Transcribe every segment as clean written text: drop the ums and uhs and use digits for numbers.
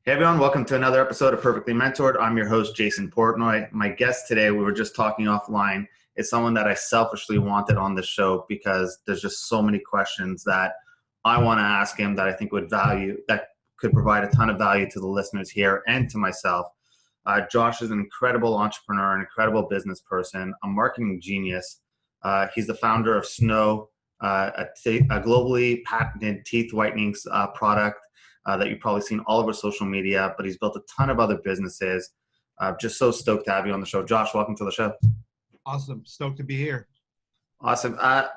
Hey everyone, welcome to another episode of Perfectly Mentored. I'm your host, Jason Portnoy. My guest today, we were just talking offline, is someone that I selfishly wanted on the show because there's just so many questions that I want to ask him that I think that could provide a ton of value to the listeners here and to myself. Josh is an incredible entrepreneur, an incredible business person, a marketing genius. He's the founder of SNOW, a globally patented teeth whitening product that you've probably seen all over social media, but he's built a ton of other businesses. Just so stoked to have you on the show. Josh, welcome to the show. Awesome. Stoked to be here. Awesome. I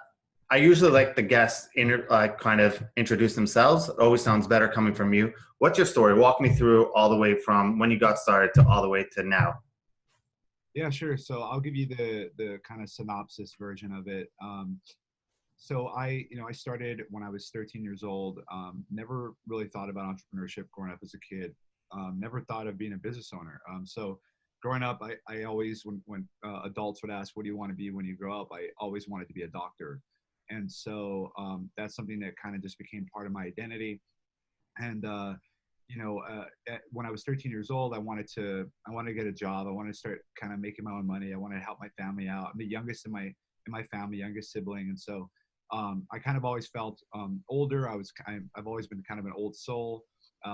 usually like the guests kind of introduce themselves. It always sounds better coming from you. What's your story? Walk me through all the way from when you got started to all the way to now. Yeah, sure. So I'll give you the kind of synopsis version of it. So I started when I was 13 years old. Never really thought about entrepreneurship growing up as a kid. Never thought of being a business owner. So growing up, I always, when adults would ask, what do you want to be when you grow up? I always wanted to be a doctor. And so that's something that kind of just became part of my identity. And, when I was 13 years old, I wanted to get a job. I wanted to start kind of making my own money. I wanted to help my family out. I'm the youngest in my family, youngest sibling. And so I kind of always felt older. I've always been kind of an old soul.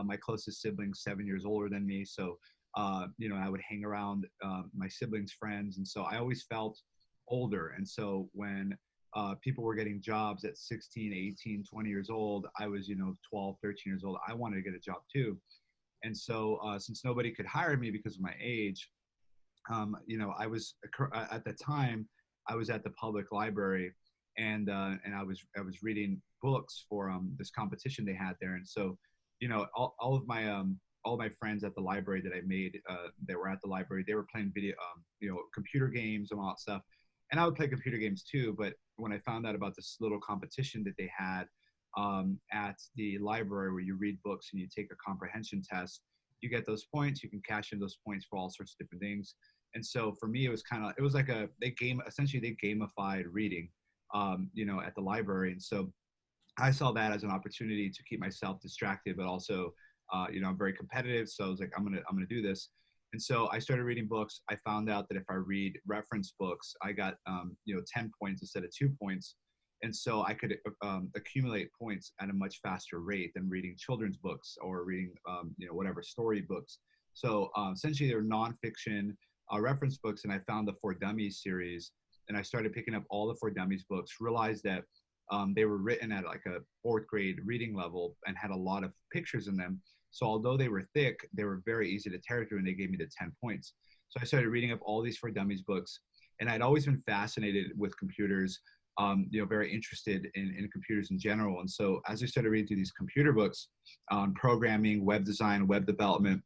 My closest sibling's 7 years older than me. So, I would hang around my siblings' friends. And so I always felt older. And so when people were getting jobs at 16, 18, 20 years old, I was, 12, 13 years old. I wanted to get a job too. And so since nobody could hire me because of my age, I was at the time, I was at the public library. And I was reading books for this competition they had there, and so all of my friends at the library that I made that were at the library, they were playing computer games and all that stuff, and I would play computer games too. But when I found out about this little competition that they had at the library where you read books and you take a comprehension test, you get those points. You can cash in those points for all sorts of different things. And so for me, it was like they gamified reading. At the library. And so I saw that as an opportunity to keep myself distracted, but also, I'm very competitive. So I was like, I'm going to do this. And so I started reading books. I found out that if I read reference books, I got, 10 points instead of 2 points. And so I could accumulate points at a much faster rate than reading children's books or reading, whatever story books. So essentially they're nonfiction reference books. And I found the For Dummies series. And I started picking up all the For Dummies books, realized that they were written at like a 4th grade reading level and had a lot of pictures in them. So although they were thick, they were very easy to tear through, and they gave me the 10 points. So I started reading up all these For Dummies books. And I'd always been fascinated with computers, very interested in computers in general. And so as I started reading through these computer books on programming, web design, web development,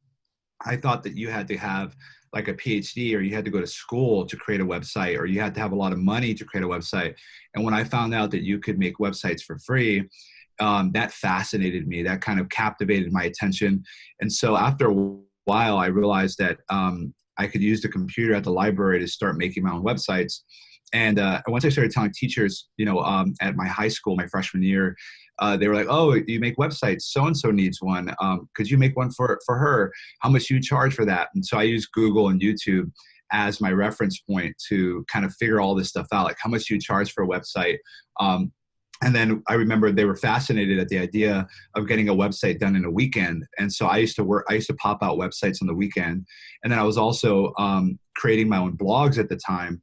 I thought that you had to have like a PhD, or you had to go to school to create a website, or you had to have a lot of money to create a website. And when I found out that you could make websites for free, that fascinated me. That kind of captivated my attention. And so after a while, I realized that I could use the computer at the library to start making my own websites. And once I started telling teachers, at my high school, my freshman year, they were like, oh, you make websites. So-and-so needs one. Could you make one for her? How much do you charge for that? And so I used Google and YouTube as my reference point to kind of figure all this stuff out. Like, how much do you charge for a website? And then I remember they were fascinated at the idea of getting a website done in a weekend. And so I used to pop out websites on the weekend. And then I was also creating my own blogs at the time.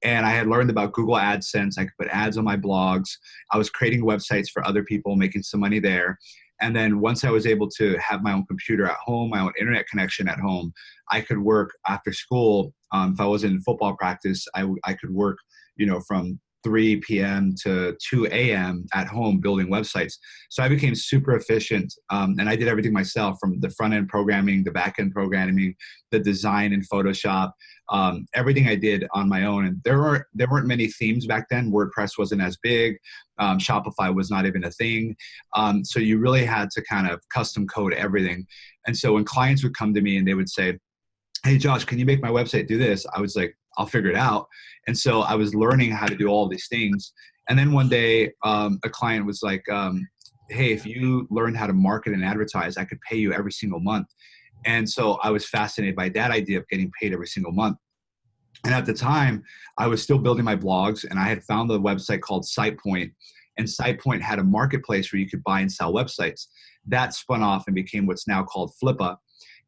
And I had learned about Google AdSense. I could put ads on my blogs. I was creating websites for other people, making some money there. And then once I was able to have my own computer at home, my own internet connection at home, I could work after school. If I was in football practice, I could work, from 3 p.m. to 2 a.m. at home building websites. So I became super efficient. And I did everything myself, from the front end programming, the back end programming, the design in Photoshop, everything I did on my own. And there weren't many themes back then. WordPress wasn't as big. Shopify was not even a thing. So you really had to kind of custom code everything. And so when clients would come to me and they would say, hey, Josh, can you make my website do this? I was like, I'll figure it out. And so I was learning how to do all these things. And then one day, a client was like, hey, if you learned how to market and advertise, I could pay you every single month. And so I was fascinated by that idea of getting paid every single month. And at the time, I was still building my blogs, and I had found the website called SitePoint. And SitePoint had a marketplace where you could buy and sell websites. That spun off and became what's now called Flippa.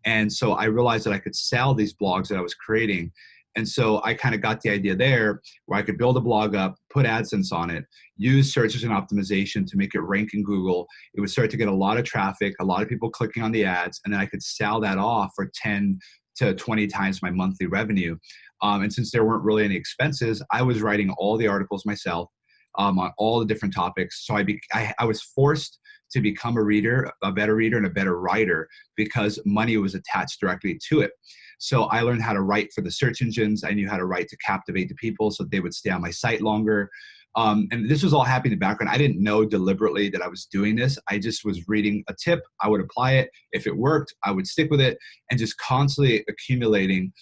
And so I realized that I could sell these blogs that I was creating. And so I kind of got the idea there where I could build a blog up, put AdSense on it, use search engine optimization to make it rank in Google. It would start to get a lot of traffic, a lot of people clicking on the ads, and then I could sell that off for 10 to 20 times my monthly revenue. And since there weren't really any expenses, I was writing all the articles myself on all the different topics. So I was forced to become a reader, a better reader and a better writer because money was attached directly to it. So I learned how to write for the search engines. I knew how to write to captivate the people so they would stay on my site longer. And this was all happening in the background. I didn't know deliberately that I was doing this. I just was reading a tip. I would apply it. If it worked, I would stick with it, and just constantly accumulating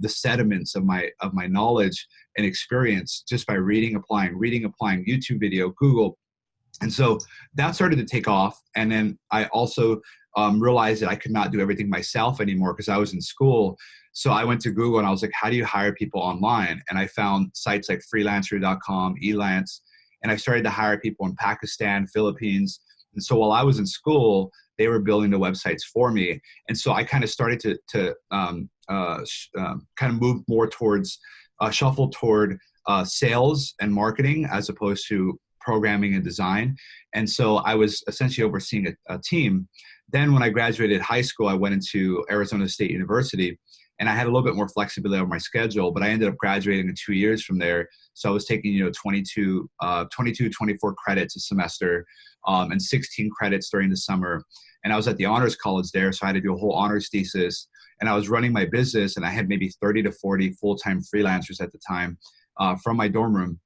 the sediments of my knowledge and experience just by reading, applying, YouTube video, Google. And so that started to take off. And then I also realized that I could not do everything myself anymore because I was in school. So I went to Google and I was like, how do you hire people online? And I found sites like freelancer.com, Elance, and I started to hire people in Pakistan, Philippines. And so while I was in school, they were building the websites for me. And so I kind of started to kind of move more towards, shuffle toward sales and marketing as opposed to programming and design. And so I was essentially overseeing a team. Then when I graduated high school, I went into Arizona State University, and I had a little bit more flexibility over my schedule, but I ended up graduating in 2 years from there. So I was taking, 24 credits a semester, and 16 credits during the summer. And I was at the honors college there, so I had to do a whole honors thesis. And I was running my business, and I had maybe 30 to 40 full-time freelancers at the time from my dorm room.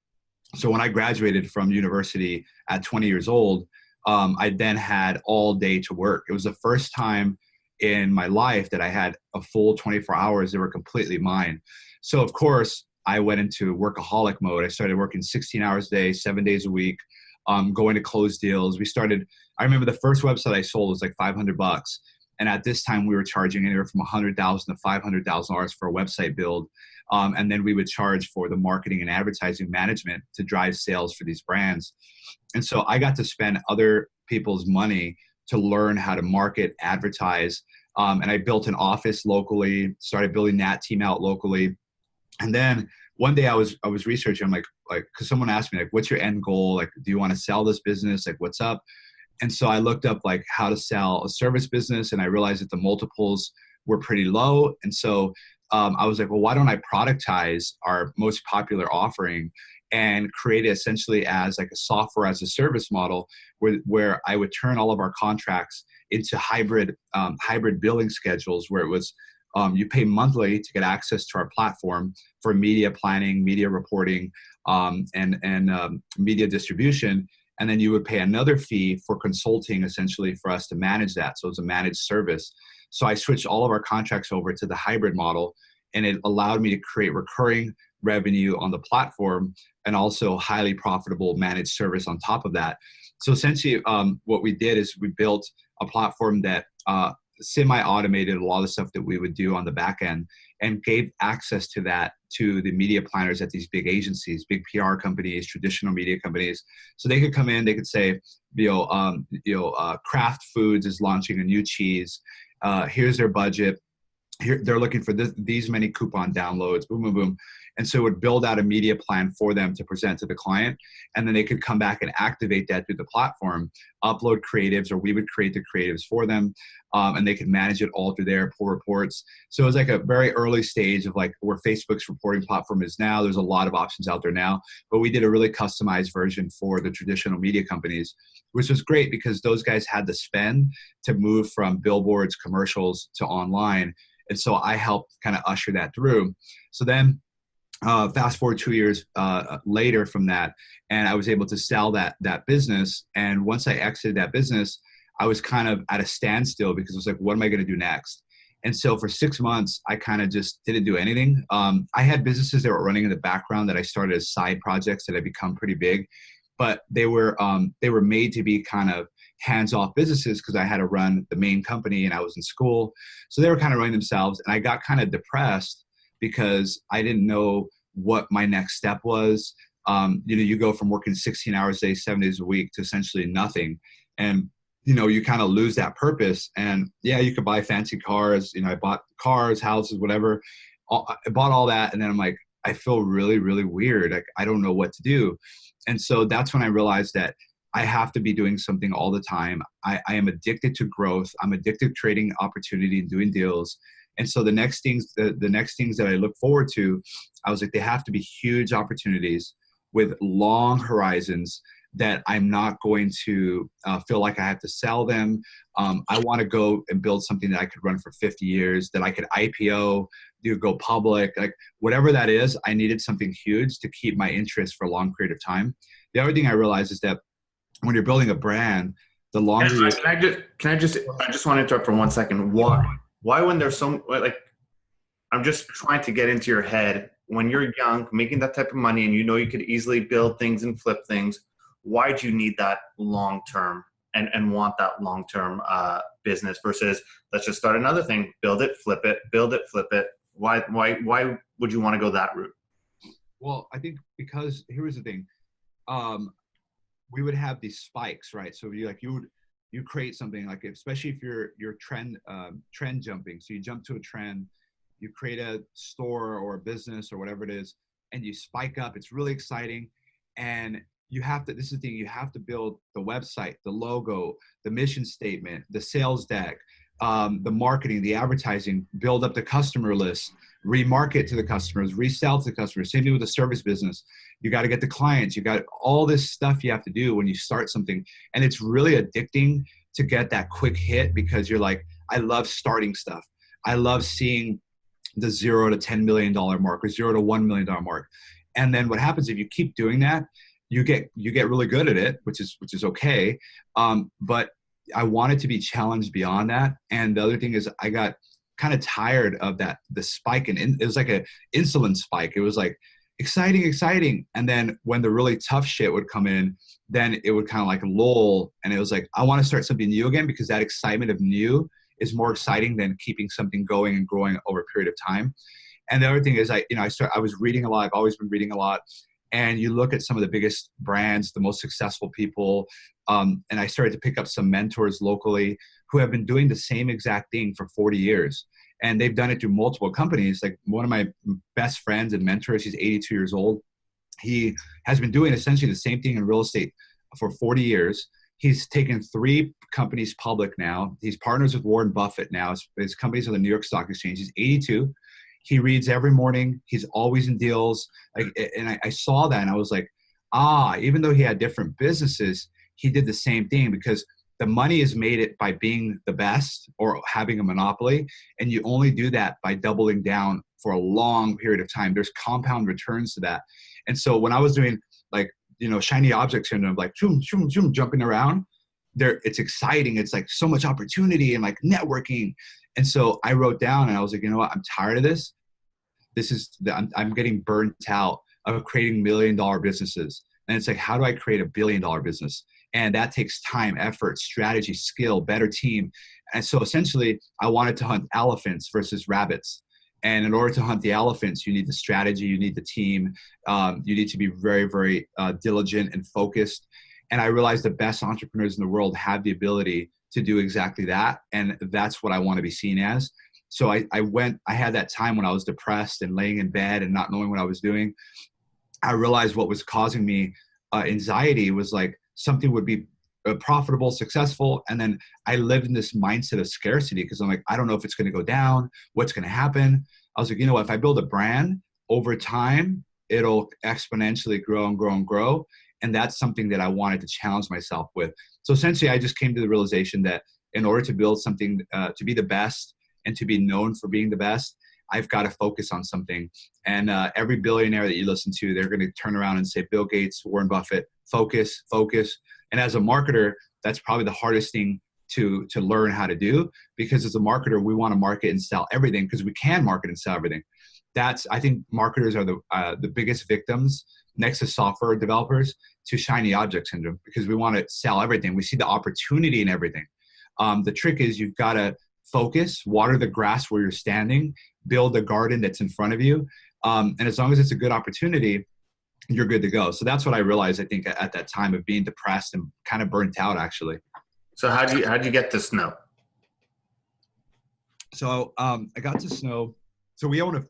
So when I graduated from university at 20 years old, I then had all day to work. It was the first time in my life that I had a full 24 hours that were completely mine. So of course, I went into workaholic mode. I started working 16 hours a day, 7 days a week, going to close deals. I remember the first website I sold was like $500. And at this time, we were charging anywhere from $100,000 to $500,000 for a website build. And then we would charge for the marketing and advertising management to drive sales for these brands. And so I got to spend other people's money to learn how to market, advertise. And I built an office locally, started building that team out locally. And then one day I was researching, I'm like, cause someone asked me like, what's your end goal? Like, do you want to sell this business? Like, what's up? And so I looked up like how to sell a service business, and I realized that the multiples were pretty low. And so I was like, well, why don't I productize our most popular offering and create it essentially as like a software as a service model where I would turn all of our contracts into hybrid billing schedules where it was you pay monthly to get access to our platform for media planning, media reporting, and media distribution. And then you would pay another fee for consulting essentially for us to manage that. So it's a managed service. So I switched all of our contracts over to the hybrid model, and it allowed me to create recurring revenue on the platform and also highly profitable managed service on top of that. So essentially what we did is we built a platform that semi-automated a lot of the stuff that we would do on the back end and gave access to that to the media planners at these big agencies, big PR companies, traditional media companies. So they could come in, they could say, Kraft Foods is launching a new cheese. Here's their budget. Here, they're looking for these many coupon downloads, boom, boom, boom. And so it would build out a media plan for them to present to the client. And then they could come back and activate that through the platform, upload creatives, or we would create the creatives for them. And they could manage it all through there, pull reports. So it was like a very early stage of like where Facebook's reporting platform is now. There's a lot of options out there now, but we did a really customized version for the traditional media companies, which was great because those guys had the spend to move from billboards, commercials to online. And so I helped kind of usher that through. So then fast forward 2 years later from that, and I was able to sell that business. And once I exited that business, I was kind of at a standstill because I was like, what am I going to do next? And so for 6 months, I kind of just didn't do anything. I had businesses that were running in the background that I started as side projects that had become pretty big, but they were made to be kind of hands-off businesses because I had to run the main company and I was in school. So they were kind of running themselves. And I got kind of depressed because I didn't know what my next step was. You go from working 16 hours a day, 7 days a week to essentially nothing. And, you kind of lose that purpose. And yeah, you could buy fancy cars. I bought cars, houses, whatever. I bought all that. And then I'm like, I feel really, really weird. Like, I don't know what to do. And so that's when I realized that I have to be doing something all the time. I am addicted to growth. I'm addicted to trading opportunity and doing deals. And so the next things that I look forward to, I was like, they have to be huge opportunities with long horizons that I'm not going to feel like I have to sell them. I want to go and build something that I could run for 50 years, that I could IPO, go public, like whatever that is. I needed something huge to keep my interest for a long period of time. The other thing I realized is that when you're building a brand, the longer you... I just want to interrupt for 1 second. Why when there's so, like, I'm just trying to get into your head. When you're young, making that type of money, and you could easily build things and flip things, why do you need that long term and want that long term business versus let's just start another thing, build it, flip it, build it, flip it? Why would you want to go that route? Well, I think because here's the thing, we would have these spikes, right? So you create something like, especially if you're trend jumping. So you jump to a trend, you create a store or a business or whatever it is, and you spike up. It's really exciting. And this is the thing, you have to build the website, the logo, the mission statement, the sales deck, the marketing, the advertising, build up the customer list, remarket to the customers, resell to the customers. Same thing with the service business. You got to get the clients. You got all this stuff you have to do when you start something. And it's really addicting to get that quick hit because you're like, I love starting stuff. I love seeing the $0 to $10 million mark or $0 to $1 million mark. And then what happens if you keep doing that, you get really good at it, which is okay. But I wanted to be challenged beyond that. And the other thing is I got kind of tired of the spike, and it was like an insulin spike. It was like exciting. And then when the really tough shit would come in, then it would kind of like lull. And it was like, I want to start something new again, because that excitement of new is more exciting than keeping something going and growing over a period of time. And the other thing is I was reading a lot. I've always been reading a lot. And you look at some of the biggest brands, the most successful people, and I started to pick up some mentors locally who have been doing the same exact thing for 40 years. And they've done it through multiple companies. Like one of my best friends and mentors, he's 82 years old. He has been doing essentially the same thing in real estate for 40 years. He's taken 3 companies public now. He's partners with Warren Buffett now. His company's on the New York Stock Exchange. He's 82. He reads every morning. He's always in deals. And I saw that and I was like, even though he had different businesses, he did the same thing, because the money is made it by being the best or having a monopoly. And you only do that by doubling down for a long period of time. There's compound returns to that. And so when I was doing shiny object syndrome, like shoom, shoom, shoom, jumping around there, it's exciting. It's like so much opportunity and like networking. And so I wrote down and I was like, you know what? I'm tired of this. I'm getting burnt out of creating $1 million businesses. And it's like, how do I create $1 billion business? And that takes time, effort, strategy, skill, better team. And so essentially I wanted to hunt elephants versus rabbits. And in order to hunt the elephants, you need the strategy, you need the team. You need to be very, very diligent and focused. And I realized the best entrepreneurs in the world have the ability to do exactly that. And that's what I want to be seen as. So I had that time when I was depressed and laying in bed and not knowing what I was doing. I realized what was causing me anxiety was like something would be profitable, successful. And then I lived in this mindset of scarcity because I'm like, I don't know if it's going to go down, what's going to happen. I was like, you know what, if I build a brand over time, it'll exponentially grow and grow and grow. And that's something that I wanted to challenge myself with. So essentially, I just came to the realization that in order to build something, to be the best and to be known for being the best, I've got to focus on something. And every billionaire that you listen to, they're going to turn around and say, Bill Gates, Warren Buffett, focus, focus. And as a marketer, that's probably the hardest thing to learn how to do, because as a marketer, we want to market and sell everything because we can market and sell everything. I think marketers are the biggest victims next to software developers to shiny object syndrome because we want to sell everything. We see the opportunity in everything. The trick is you've got to focus, water the grass where you're standing, build a garden that's in front of you. And as long as it's a good opportunity, you're good to go. So that's what I realized, I think, at that time of being depressed and kind of burnt out, actually. So how'd you get to SNOW? So I got to SNOW. So we own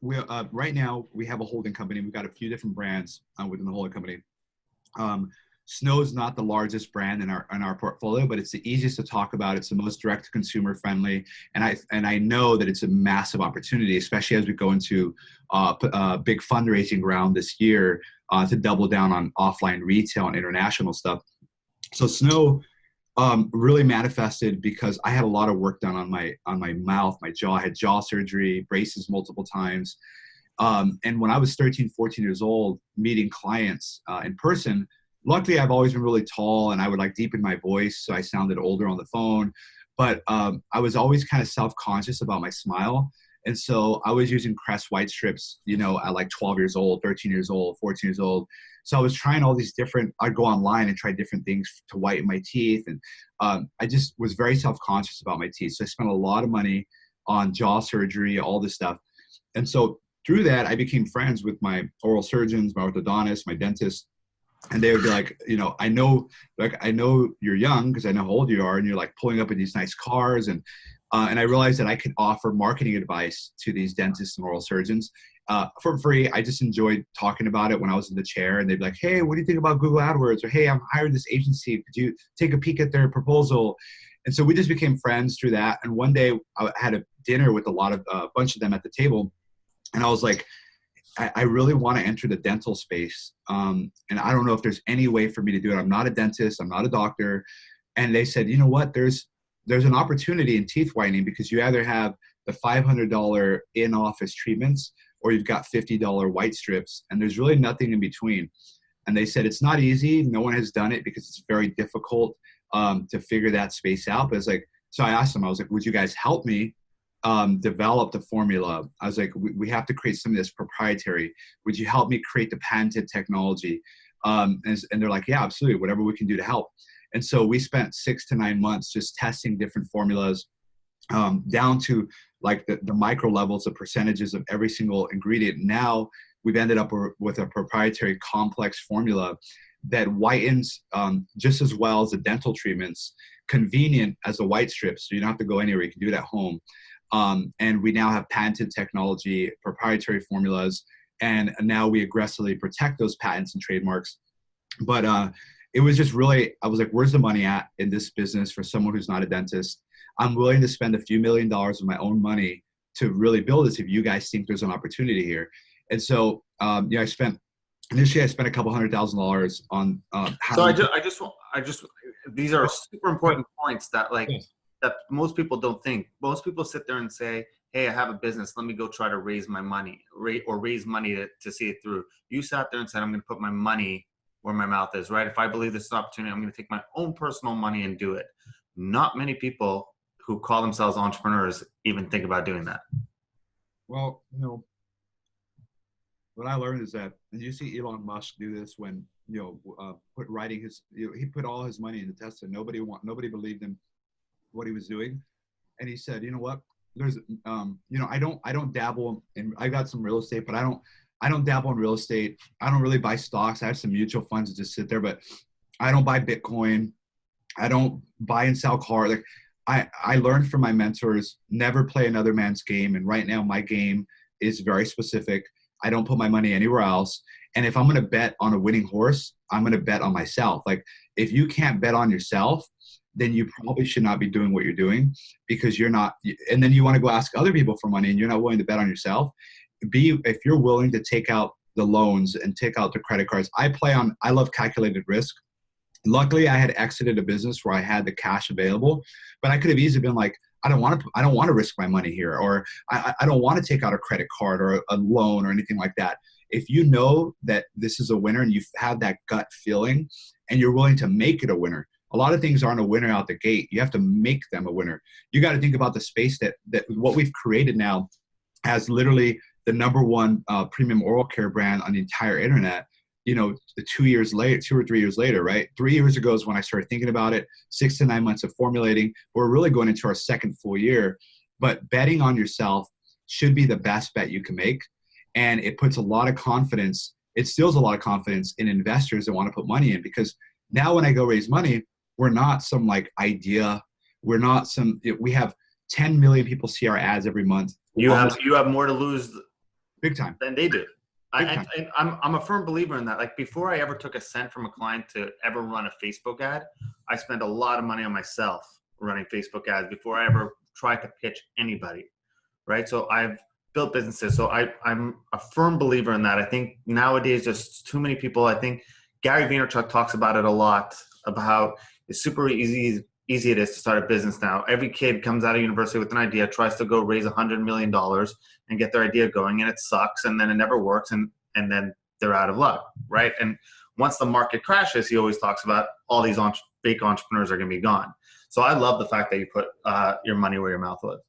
right now we have a holding company. We've got a few different brands within the holding company. SNOW is not the largest brand in our portfolio, but it's the easiest to talk about. It's the most direct to consumer friendly, and I know that it's a massive opportunity, especially as we go into a big fundraising round this year to double down on offline retail and international stuff. So SNOW really manifested because I had a lot of work done on my mouth, my jaw. I had jaw surgery, braces multiple times, and when I was 13, 14 years old, meeting clients in person. Luckily, I've always been really tall, and I would like deepen my voice so I sounded older on the phone. But I was always kind of self-conscious about my smile. And so I was using Crest white strips, at like 12 years old, 13 years old, 14 years old. So I was trying all these I'd go online and try different things to whiten my teeth. And I just was very self-conscious about my teeth. So I spent a lot of money on jaw surgery, all this stuff. And so through that, I became friends with my oral surgeons, my orthodontists, my dentists. And they would be like, I know you're young because I know how old you are, and you're like pulling up in these nice cars. And I realized that I could offer marketing advice to these dentists and oral surgeons for free. I just enjoyed talking about it when I was in the chair, and they'd be like, hey, what do you think about Google AdWords? Or, hey, I'm hired this agency. Could you take a peek at their proposal? And so we just became friends through that. And one day I had a dinner with a bunch of them at the table. And I was like, I really want to enter the dental space. And I don't know if there's any way for me to do it. I'm not a dentist. I'm not a doctor. And they said, you know what, there's an opportunity in teeth whitening because you either have the $500 in-office treatments or you've got $50 white strips, and there's really nothing in between. And they said, it's not easy. No one has done it because it's very difficult to figure that space out. But it's like, so I asked them, I was like, would you guys help me develop the formula? I was like, we have to create something that's proprietary. Would you help me create the patented technology? And they're like, yeah, absolutely. Whatever we can do to help. And so we spent 6 to 9 months just testing different formulas down to like the micro levels of percentages of every single ingredient. Now we've ended up with a proprietary complex formula that whitens just as well as the dental treatments, convenient as the white strips. So you don't have to go anywhere. You can do it at home. And we now have patented technology, proprietary formulas, and now we aggressively protect those patents and trademarks. But it was just really, I was like, where's the money at in this business for someone who's not a dentist? I'm willing to spend a few $1 million of my own money to really build this if you guys think there's an opportunity here. And so, I spent a couple $100,000 on So these are super important points that that most people don't think. Most people sit there and say, hey, I have a business. Let me go try to raise my money or raise money to see it through. You sat there and said, I'm going to put my money where my mouth is, right? If I believe this is an opportunity, I'm going to take my own personal money and do it. Not many people who call themselves entrepreneurs even think about doing that. Well, what I learned is that, and you see Elon Musk do this when, he put all his money into Tesla. Nobody believed him what he was doing. And he said, you know what, there's, I don't dabble in, I got some real estate, but I don't dabble in real estate. I don't really buy stocks. I have some mutual funds that just sit there, but I don't buy Bitcoin. I don't buy and sell cars. Like I learned from my mentors, never play another man's game. And right now my game is very specific. I don't put my money anywhere else. And if I'm going to bet on a winning horse, I'm going to bet on myself. Like if you can't bet on yourself, then you probably should not be doing what you're doing because you're not. And then you want to go ask other people for money and you're not willing to bet on yourself. If you're willing to take out the loans and take out the credit cards, I love calculated risk. Luckily, I had exited a business where I had the cash available, but I could have easily been like, I don't want to risk my money here, or I don't want to take out a credit card or a loan or anything like that. If you know that this is a winner and you have that gut feeling and you're willing to make it a winner, a lot of things aren't a winner out the gate. You have to make them a winner. You got to think about the space that what we've created now as literally the #1 premium oral care brand on the entire internet. two or 3 years later, right? 3 years ago is when I started thinking about it, 6 to 9 months of formulating. We're really going into our second full year, but betting on yourself should be the best bet you can make. And it puts a lot of confidence. It instills a lot of confidence in investors that want to put money in, because now when I go raise money, we're not some like idea. We have 10 million people see our ads every month. You have more to lose big time than they do. Big time. I'm a firm believer in that. Like, before I ever took a cent from a client to ever run a Facebook ad, I spent a lot of money on myself running Facebook ads before I ever tried to pitch anybody, right? So I've built businesses. So I'm a firm believer in that. I think nowadays there's too many people. I think Gary Vaynerchuk talks about it a lot, about how it's super easy it is to start a business now. Every kid comes out of university with an idea, tries to go raise $100 million and get their idea going, and it sucks, and then it never works, and then they're out of luck, right? And once the market crashes, he always talks about all these fake entrepreneurs are going to be gone. So I love the fact that you put your money where your mouth was.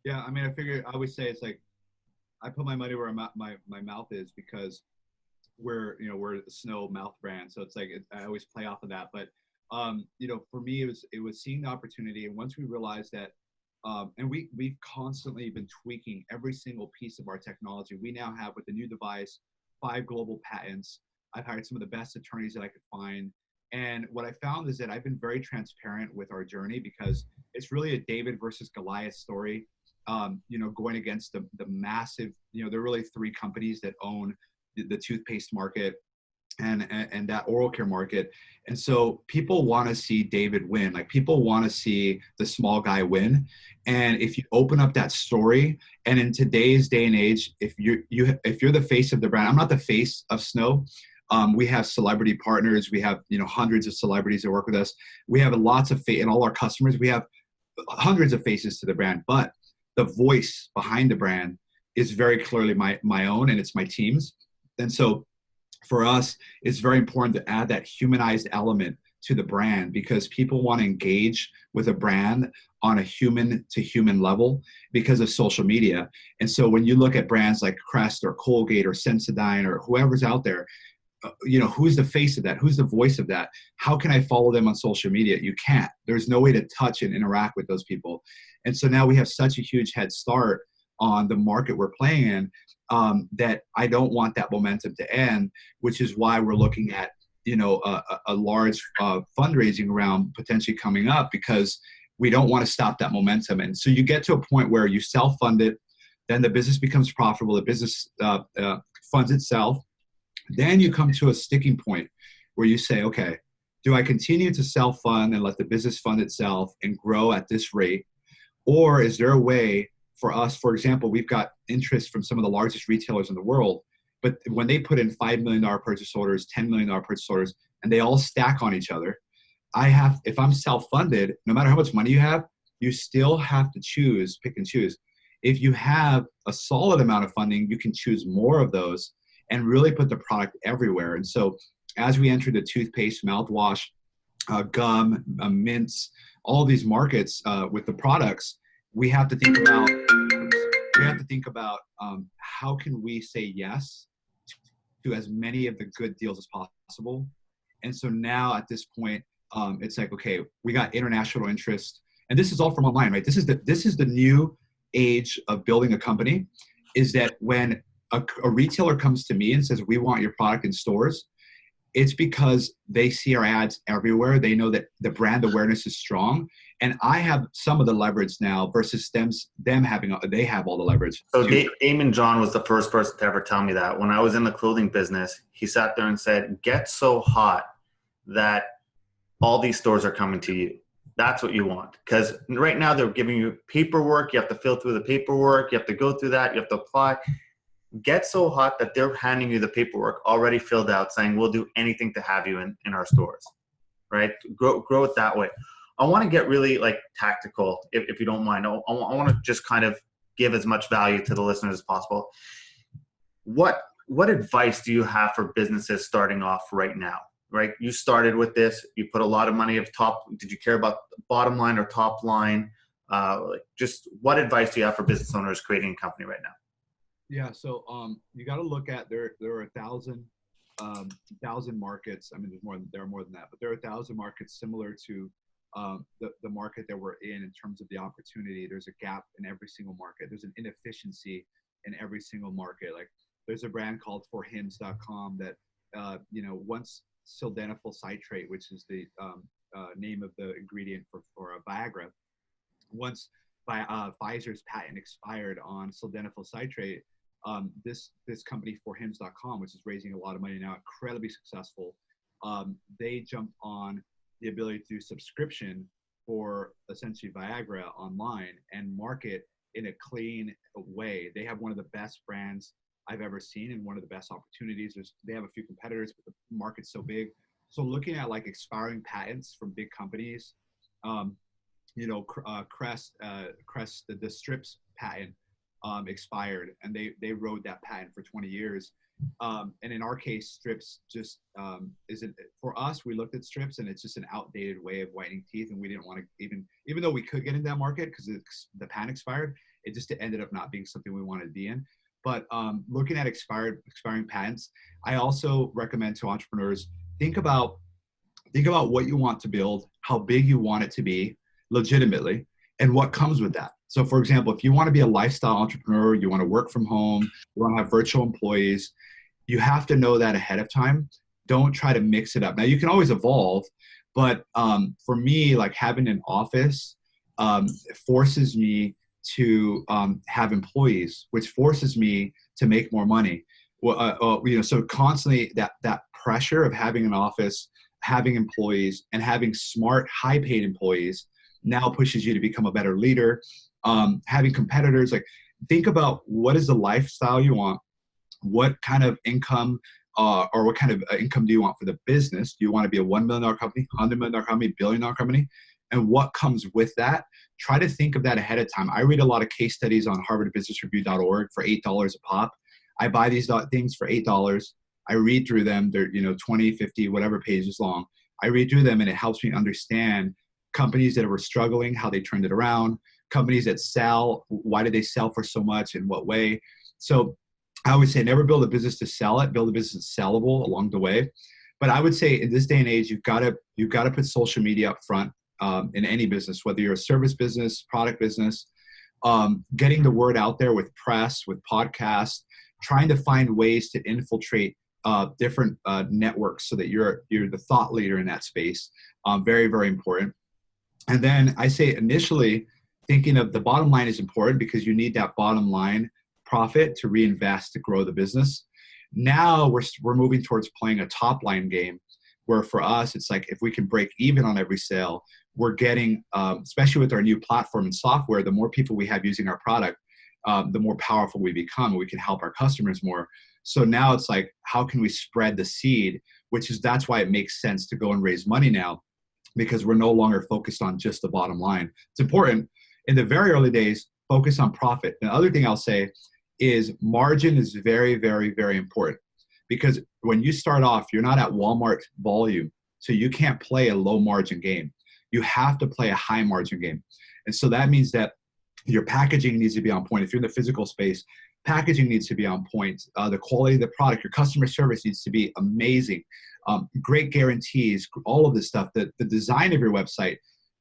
Yeah, I mean, I always say it's like I put my money where my mouth is, because we're a Snow mouth brand, so it's like I always play off of that. But for me, it was seeing the opportunity, and once we realized that, and we've constantly been tweaking every single piece of our technology. We now have, with the new device, 5 global patents. I've hired some of the best attorneys that I could find. And what I found is that I've been very transparent with our journey, because it's really a David versus Goliath story. Going against the massive, there are really 3 companies that own the toothpaste market and that oral care market. And so people want to see David win. Like, people want to see the small guy win. And if you open up that story, and in today's day and age, if you're the face of the brand, I'm not the face of Snow. We have celebrity partners. We have, hundreds of celebrities that work with us. We have lots of and all our customers, we have hundreds of faces to the brand, but the voice behind the brand is very clearly my own, and it's my team's. And so for us, it's very important to add that humanized element to the brand, because people want to engage with a brand on a human to human level because of social media. And so when you look at brands like Crest or Colgate or Sensodyne or whoever's out there, who's the face of that? Who's the voice of that? How can I follow them on social media? You can't. There's no way to touch and interact with those people. And so now we have such a huge head start on the market we're playing in, that I don't want that momentum to end, which is why we're looking at, a large fundraising round potentially coming up, because we don't want to stop that momentum. And so you get to a point where you self-fund it, then the business becomes profitable, the business funds itself. Then you come to a sticking point where you say, okay, do I continue to self-fund and let the business fund itself and grow at this rate? Or is there a way for us, for example, we've got interest from some of the largest retailers in the world, but when they put in $5 million purchase orders, $10 million purchase orders, and they all stack on each other, if I'm self-funded, no matter how much money you have, you still have to pick and choose. If you have a solid amount of funding, you can choose more of those and really put the product everywhere. And so as we enter the toothpaste, mouthwash, gum, mints, all these markets with the products, we have to think about how can we say yes to as many of the good deals as possible. And so now at this point, it's like, okay, we got international interest, and this is all from online, right? This is the new age of building a company, is that when a retailer comes to me and says, we want your product in stores, it's because they see our ads everywhere. They know that the brand awareness is strong. And I have some of the leverage now versus them having, they have all the leverage. So Damon John was the first person to ever tell me that. When I was in the clothing business, he sat there and said, get so hot that all these stores are coming to you. That's what you want. Because right now they're giving you paperwork. You have to fill through the paperwork. You have to go through that. You have to apply. Get so hot that they're handing you the paperwork already filled out saying, we'll do anything to have you in our stores, right? Grow it that way. I want to get really tactical, if you don't mind. I want to just kind of give as much value to the listeners as possible. What advice do you have for businesses starting off right now, right? You started with this, you put a lot of money did you care about bottom line or top line? Just what advice do you have for business owners creating a company right now? Yeah, so you got to look at there are 1,000 1,000 markets. I mean, there are more than that, but there are 1,000 markets similar to the market that we're in terms of the opportunity. There's a gap in every single market. There's an inefficiency in every single market. Like there's a brand called forhims.com that, once sildenafil citrate, which is the name of the ingredient for a Viagra, once Pfizer's patent expired on sildenafil citrate, this company forhims.com, which is raising a lot of money now, incredibly successful, they jumped on the ability to do subscription for essentially Viagra online and market in a clean way. They have one of the best brands I've ever seen and one of the best opportunities. They have a few competitors, but the market's so big. So looking at like expiring patents from big companies, Crest, the strips patent expired, and they rode that patent for 20 years. And in our case, strips just isn't, for us, we looked at strips and it's just an outdated way of whitening teeth. And we didn't want to even though we could get in that market because the patent expired, it just ended up not being something we wanted to be in. But looking at expiring patents, I also recommend to entrepreneurs, think about what you want to build, how big you want it to be legitimately, and what comes with that. So for example, if you want to be a lifestyle entrepreneur, you want to work from home, you want to have virtual employees, you have to know that ahead of time. Don't try to mix it up. Now you can always evolve, but for me, like having an office forces me to have employees, which forces me to make more money. So constantly that pressure of having an office, having employees, and having smart, high-paid employees now pushes you to become a better leader. Having competitors, like think about what is the lifestyle you want, what kind of income or what kind of income do you want for the business? Do you want to be a $1 million company, $100 million company, $1 billion company? And what comes with that? Try to think of that ahead of time. I read a lot of case studies on harvardbusinessreview.org for $8 a pop. I buy these things for $8. I read through them. They're 20, 50, whatever pages long. I read through them and it helps me understand companies that were struggling, how they turned it around, companies that sell, why did they sell for so much, in what way. So I would say never build a business to sell it, build a business that's sellable along the way. But I would say in this day and age, you've got to put social media up front in any business, whether you're a service business, product business, getting the word out there with press, with podcasts, trying to find ways to infiltrate different networks so that you're the thought leader in that space. Very, very important. And then I say initially thinking of the bottom line is important because you need that bottom line profit to reinvest to grow the business. Now we're moving towards playing a top line game where for us, it's like if we can break even on every sale, we're getting, especially with our new platform and software, the more people we have using our product, the more powerful we become. We can help our customers more. So now it's like, how can we spread the seed? That's why it makes sense to go and raise money now, because we're no longer focused on just the bottom line. It's important in the very early days, focus on profit. The other thing I'll say is margin is very, very, very important, because when you start off, you're not at Walmart volume. So you can't play a low margin game. You have to play a high margin game. And so that means that your packaging needs to be on point. If you're in the physical space, packaging needs to be on point. The quality of the product, your customer service needs to be amazing. Great guarantees, all of this stuff. The design of your website,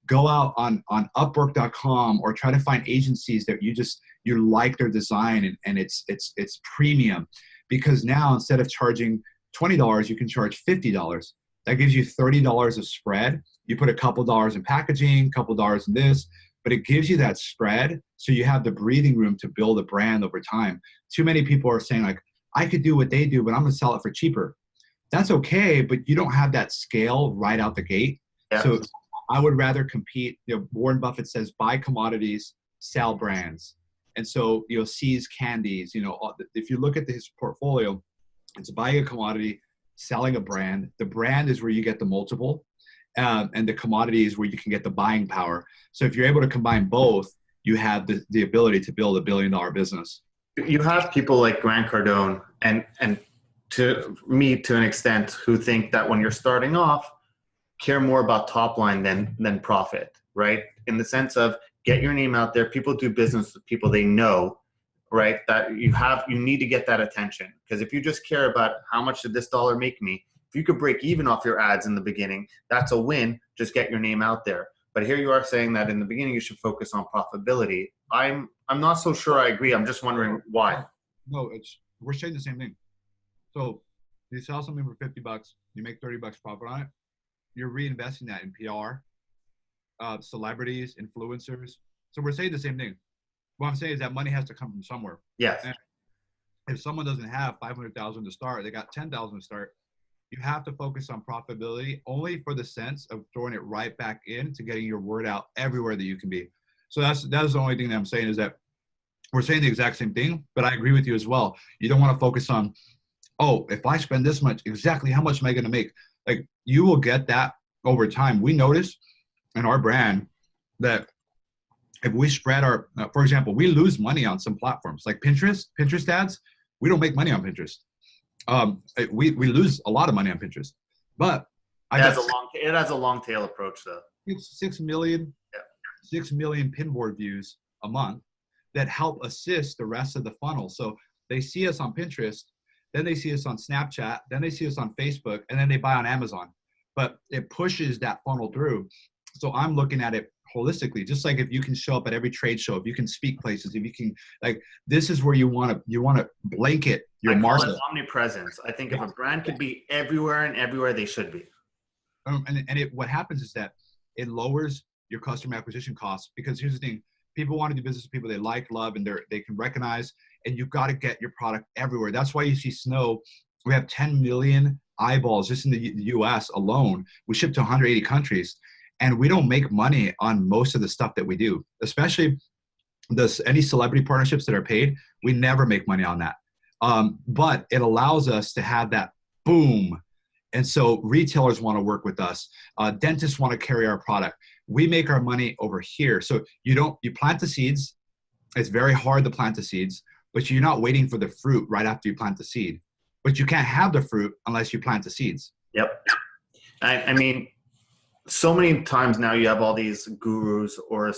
go out on Upwork.com or try to find agencies that you like their design and it's premium. Because now instead of charging $20, you can charge $50. That gives you $30 of spread. You put a couple dollars in packaging, a couple dollars in this, but it gives you that spread so you have the breathing room to build a brand over time. Too many people are saying like, I could do what they do, but I'm gonna sell it for cheaper. That's okay, but you don't have that scale right out the gate. Yeah. So I would rather compete. Warren Buffett says, buy commodities, sell brands. And so, seize candies, if you look at his portfolio, it's buying a commodity, selling a brand. The brand is where you get the multiple, and the commodity is where you can get the buying power. So if you're able to combine both, you have the ability to build $1 billion business. You have people like Grant Cardone and to me, to an extent, who think that when you're starting off, care more about top line than profit, right? In the sense of get your name out there. People do business with people they know. right? That you need to get that attention, because if you just care about how much did this dollar make me, if you could break even off your ads in the beginning, that's a win. Just get your name out there. But here you are saying that in the beginning you should focus on profitability. I'm not so sure I agree. I'm just wondering why. No, we're saying the same thing. So you sell something for $50, you make $30 profit on it. You're reinvesting that in PR, celebrities, influencers. So we're saying the same thing. What I'm saying is that money has to come from somewhere. Yes. And if someone doesn't have 500,000 to start, they got 10,000 to start. You have to focus on profitability only for the sense of throwing it right back in to getting your word out everywhere that you can be. So that's the only thing that I'm saying, is that we're saying the exact same thing, but I agree with you as well. You don't want to focus on, oh, if I spend this much, exactly how much am I going to make? Like, you will get that over time. We notice in our brand that if we spread our, for example, we lose money on some platforms like Pinterest ads. We don't make money on Pinterest. We lose a lot of money on Pinterest, but it has a long tail approach though. It's 6 million pinboard views a month that help assist the rest of the funnel. So they see us on Pinterest, then they see us on Snapchat, then they see us on Facebook, and then they buy on Amazon. But it pushes that funnel through. So I'm looking at it holistically, just like if you can show up at every trade show, if you can speak places, if you can, like, this is where you want to blanket your market. Omnipresence. I think if a brand could be everywhere and everywhere, they should be. What happens is that it lowers your customer acquisition costs, because here's the thing: people want to do business with people they like, love, and they can recognize, and you've got to get your product everywhere. That's why you see SNOW. We have 10 million eyeballs just in the US alone. We ship to 180 countries. And we don't make money on most of the stuff that we do, especially any celebrity partnerships that are paid. We never make money on that. But it allows us to have that boom. And so retailers want to work with us. Dentists want to carry our product. We make our money over here. So you plant the seeds. It's very hard to plant the seeds, but you're not waiting for the fruit right after you plant the seed. But you can't have the fruit unless you plant the seeds. Yep. I mean, so many times now you have all these gurus or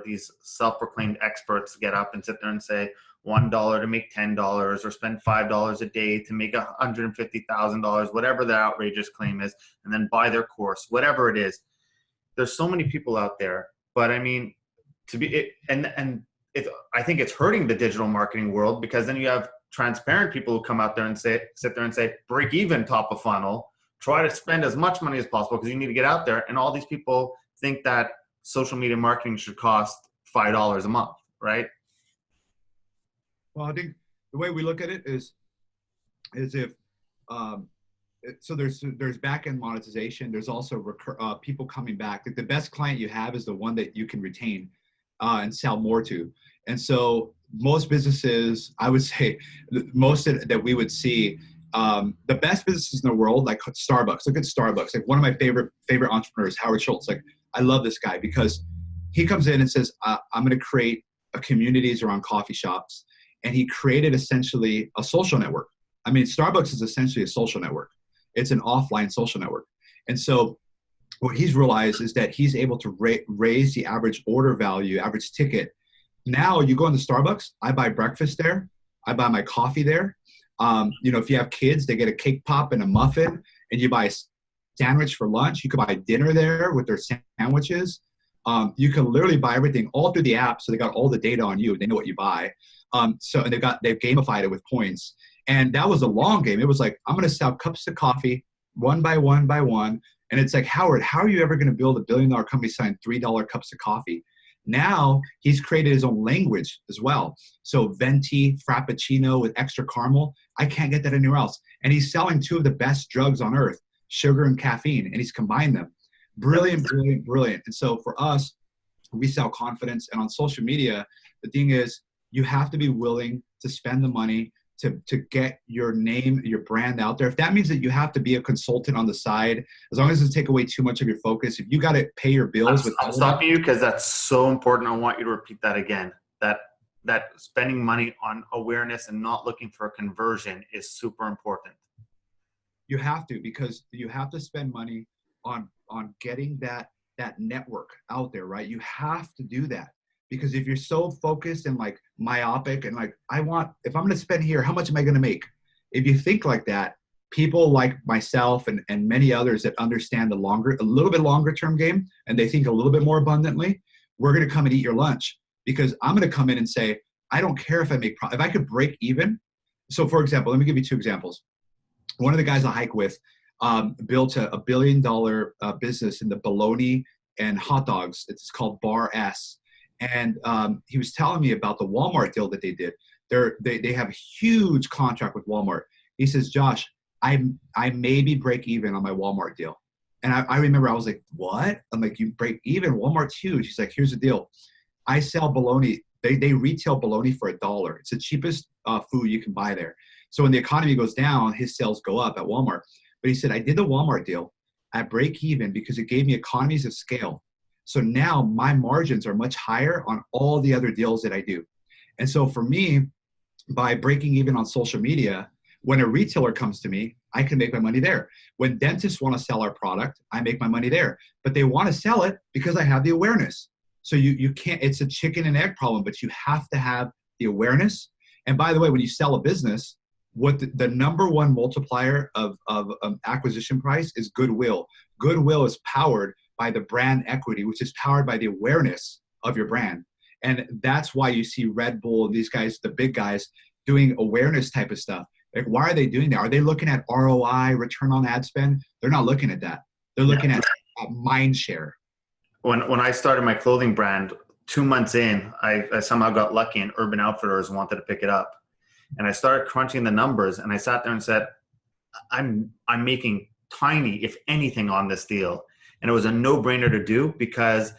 these self-proclaimed experts get up and sit there and say $1 to make $10 or spend $5 a day to make $150,000, whatever the outrageous claim is, and then buy their course, whatever it is. There's so many people out there, but I mean, I think it's hurting the digital marketing world, because then you have transparent people who come out there and sit there and say break even top of funnel. Try to spend as much money as possible because you need to get out there. And all these people think that social media marketing should cost $5 a month, right? Well, I think the way we look at it is if, so there's back-end monetization. There's also people coming back. Like, the best client you have is the one that you can retain and sell more to. And so most businesses, I would say, most that we would see, the best businesses in the world, like Starbucks. Look at Starbucks. Like, one of my favorite entrepreneurs, Howard Schultz. Like, I love this guy because he comes in and says, I'm going to create communities around coffee shops. And he created essentially a social network. I mean, Starbucks is essentially a social network. It's an offline social network. And so what he's realized is that he's able to raise the average order value, average ticket. Now you go into Starbucks, I buy breakfast there. I buy my coffee there. If you have kids, they get a cake pop and a muffin, and you buy a sandwich for lunch. You could buy dinner there with their sandwiches. You can literally buy everything all through the app. So they got all the data on you. They know what you buy. And they've gamified it with points. And that was a long game. It was like, I'm going to sell cups of coffee one by one by one. And it's like, Howard, how are you ever going to build $1 billion company selling $3 cups of coffee? Now he's created his own language as well. So venti, frappuccino with extra caramel. I can't get that anywhere else. And he's selling two of the best drugs on earth, sugar and caffeine, and he's combined them. Brilliant, brilliant, brilliant. And so for us, we sell confidence. And on social media, the thing is, you have to be willing to spend the money to get your name, your brand out there. If that means that you have to be a consultant on the side, as long as it doesn't take away too much of your focus, if you got to pay your bills. I'm stopping you because that's so important. I want you to repeat that again. That spending money on awareness and not looking for a conversion is super important. You have to, because you have to spend money on getting that network out there, right? You have to do that, Because if you're so focused and like myopic and like, if I'm going to spend here, how much am I going to make? If you think like that, people like myself and many others that understand a little bit longer term game, and they think a little bit more abundantly, we're going to come and eat your lunch, because I'm going to come in and say, I don't care if I make if I could break even. So for example, let me give you two examples. One of the guys I hike with built a $1 billion business in the bologna and hot dogs. It's called Bar S. And he was telling me about the Walmart deal that they did. They have a huge contract with Walmart. He says, Josh, I maybe break even on my Walmart deal. And I remember I was like, what? I'm like, you break even? Walmart's huge. He's like, here's the deal. I sell bologna. They retail bologna for $1. It's the cheapest food you can buy there. So when the economy goes down, his sales go up at Walmart. But he said, I did the Walmart deal at break even because it gave me economies of scale. So now my margins are much higher on all the other deals that I do. And so for me, by breaking even on social media, when a retailer comes to me, I can make my money there. When dentists want to sell our product, I make my money there. But they want to sell it because I have the awareness. So you can't, it's a chicken and egg problem, but you have to have the awareness. And by the way, when you sell a business, what the number one multiplier of acquisition price is goodwill. Goodwill is powered by the brand equity, which is powered by the awareness of your brand. And that's why you see Red Bull, these guys, the big guys, doing awareness type of stuff. Like, why are they doing that? Are they looking at ROI, return on ad spend? They're not looking at that. They're looking at mind share. When I started my clothing brand, 2 months in, I somehow got lucky and Urban Outfitters wanted to pick it up. And I started crunching the numbers, and I sat there and said, I'm making tiny, if anything, on this deal. And it was a no-brainer to do, because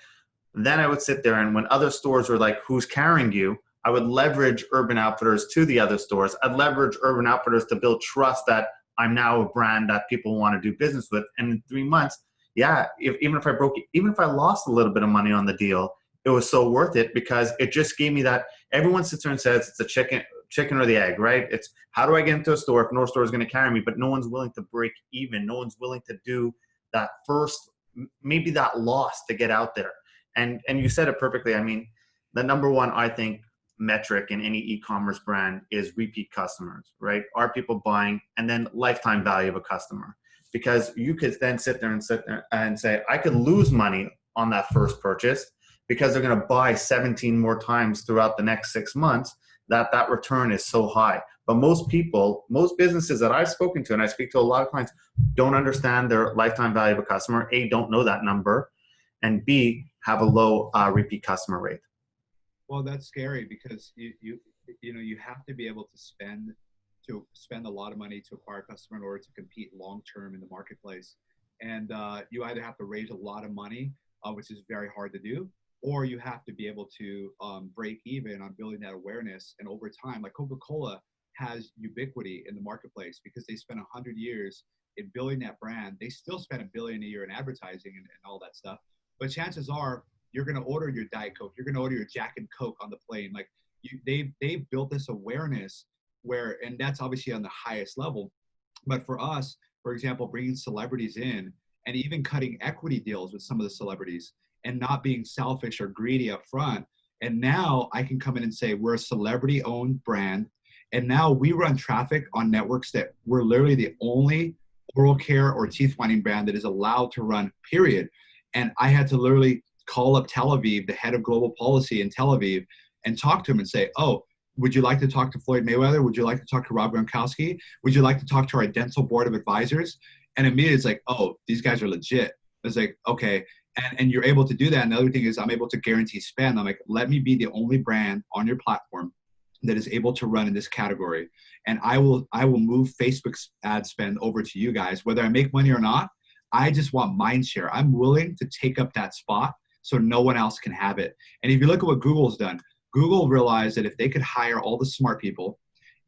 then I would sit there, and when other stores were like, who's carrying you? I would leverage Urban Outfitters to the other stores. I'd leverage Urban Outfitters to build trust that I'm now a brand that people want to do business with. And in 3 months, even if I lost a little bit of money on the deal, it was so worth it, because it just gave me that. Everyone sits there and says it's a chicken or the egg, right? It's how do I get into a store if no store is going to carry me? But no one's willing to break even. No one's willing to do that first, maybe that loss to get out there. And you said it perfectly. I mean, the number one, I think, metric in any e-commerce brand is repeat customers, right? Are people buying? And then lifetime value of a customer. Because you could then sit there and say, I could lose money on that first purchase because they're going to buy 17 more times throughout the next 6 months, that return is so high. But most businesses that I've spoken to, and I speak to a lot of clients, don't understand their lifetime value of a customer. A, don't know that number, and B, have a low repeat customer rate. Well, that's scary, because you have to be able to spend a lot of money to acquire a customer in order to compete long term in the marketplace. And you either have to raise a lot of money, which is very hard to do, or you have to be able to break even on building that awareness. And over time, like Coca-Cola has ubiquity in the marketplace because they spent 100 years in building that brand. They still spend $1 billion a year in advertising and all that stuff. But chances are you're going to order your Diet Coke. You're going to order your Jack and Coke on the plane. Like they've built this awareness and that's obviously on the highest level. But for us, for example, bringing celebrities in and even cutting equity deals with some of the celebrities and not being selfish or greedy up front. And now I can come in and say, we're a celebrity owned brand. And now we run traffic on networks that we're literally the only oral care or teeth whitening brand that is allowed to run, period. And I had to literally call up Tel Aviv, the head of global policy in Tel Aviv, and talk to him and say, oh, would you like to talk to Floyd Mayweather? Would you like to talk to Rob Gronkowski? Would you like to talk to our dental board of advisors? And immediately it's like, oh, these guys are legit. It's like, okay. And you're able to do that. And the other thing is I'm able to guarantee spend. I'm like, let me be the only brand on your platform that is able to run in this category. And I will move Facebook's ad spend over to you guys, whether I make money or not. I just want mind share. I'm willing to take up that spot so no one else can have it. And if you look at what Google's done, Google realized that if they could hire all the smart people